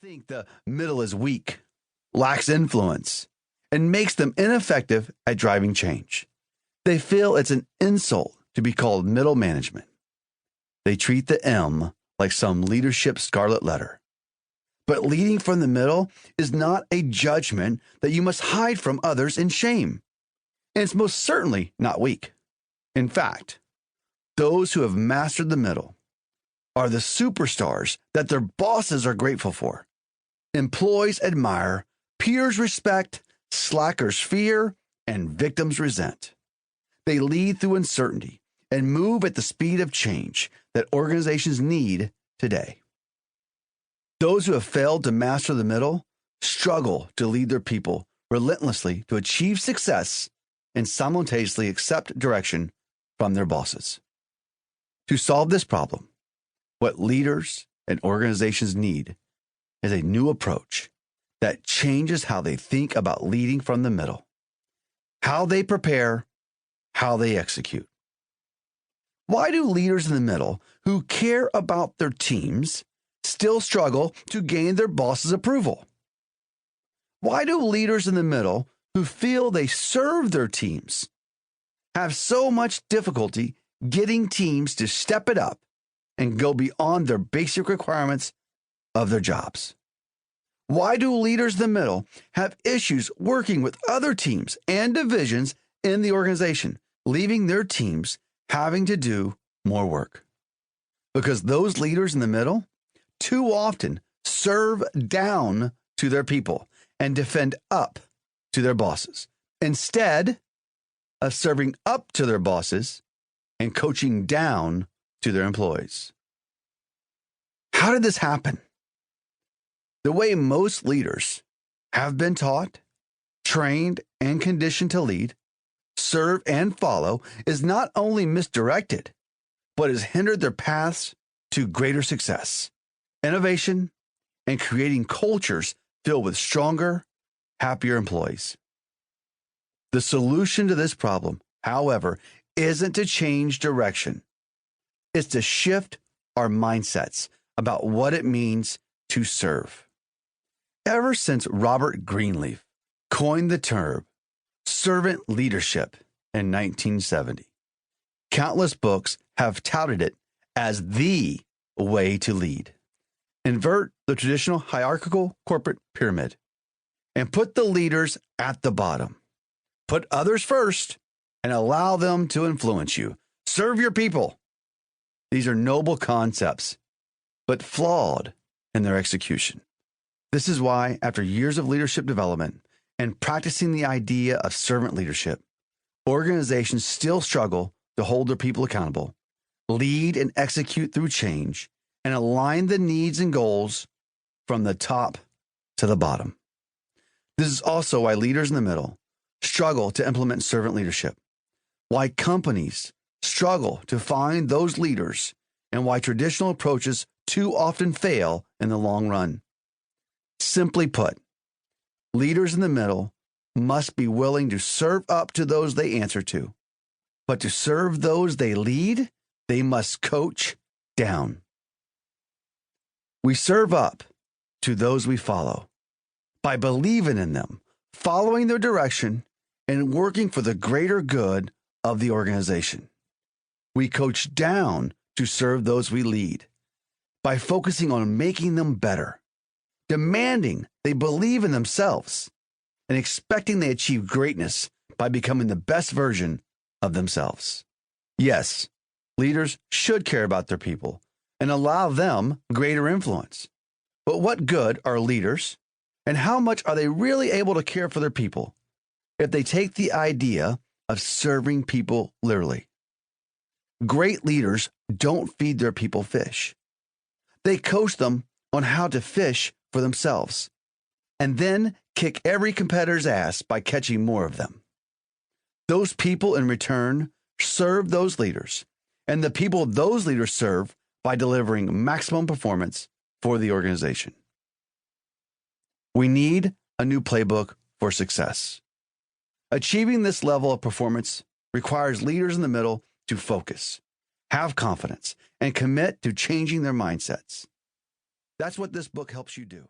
think the middle is weak, lacks influence, and makes them ineffective at driving change. They feel it's an insult to be called middle management. They treat the M like some leadership scarlet letter. But leading from the middle is not a judgment that you must hide from others in shame. And it's most certainly not weak. In fact, those who have mastered the middle are the superstars that their bosses are grateful for. Employees admire, peers respect, slackers fear, and victims resent. They lead through uncertainty and move at the speed of change that organizations need today. Those who have failed to master the middle struggle to lead their people relentlessly to achieve success and simultaneously accept direction from their bosses. To solve this problem, what leaders and organizations need is a new approach that changes how they think about leading from the middle, how they prepare, how they execute. Why do leaders in the middle who care about their teams still struggle to gain their boss's approval? Why do leaders in the middle who feel they serve their teams have so much difficulty getting teams to step it up and go beyond their basic requirements of their jobs? Why do leaders in the middle have issues working with other teams and divisions in the organization, leaving their teams having to do more work? Because those leaders in the middle too often serve down to their people and defend up to their bosses, instead of serving up to their bosses and coaching down to their employees. How did this happen? The way most leaders have been taught, trained, and conditioned to lead, serve, and follow is not only misdirected, but has hindered their paths to greater success, innovation, and creating cultures filled with stronger, happier employees. The solution to this problem, however, isn't to change direction. It's to shift our mindsets about what it means to serve. Ever since Robert Greenleaf coined the term servant leadership in 1970, countless books have touted it as the way to lead. Invert the traditional hierarchical corporate pyramid and put the leaders at the bottom. Put others first and allow them to influence you. Serve your people. These are noble concepts, but flawed in their execution. This is why, after years of leadership development and practicing the idea of servant leadership, organizations still struggle to hold their people accountable, lead and execute through change, and align the needs and goals from the top to the bottom. This is also why leaders in the middle struggle to implement servant leadership, why companies struggle to find those leaders, and why traditional approaches too often fail in the long run. Simply put, leaders in the middle must be willing to serve up to those they answer to, but to serve those they lead, they must coach down. We serve up to those we follow by believing in them, following their direction, and working for the greater good of the organization. We coach down to serve those we lead by focusing on making them better, demanding they believe in themselves, and expecting they achieve greatness by becoming the best version of themselves. Yes, leaders should care about their people and allow them greater influence. But what good are leaders, and how much are they really able to care for their people if they take the idea of serving people literally? Great leaders don't feed their people fish. They coach them on how to fish for themselves, and then kick every competitor's ass by catching more of them. Those people in return serve those leaders, and the people those leaders serve by delivering maximum performance for the organization. We need a new playbook for success. Achieving this level of performance requires leaders in the middle to focus, have confidence, and commit to changing their mindsets. That's what this book helps you do.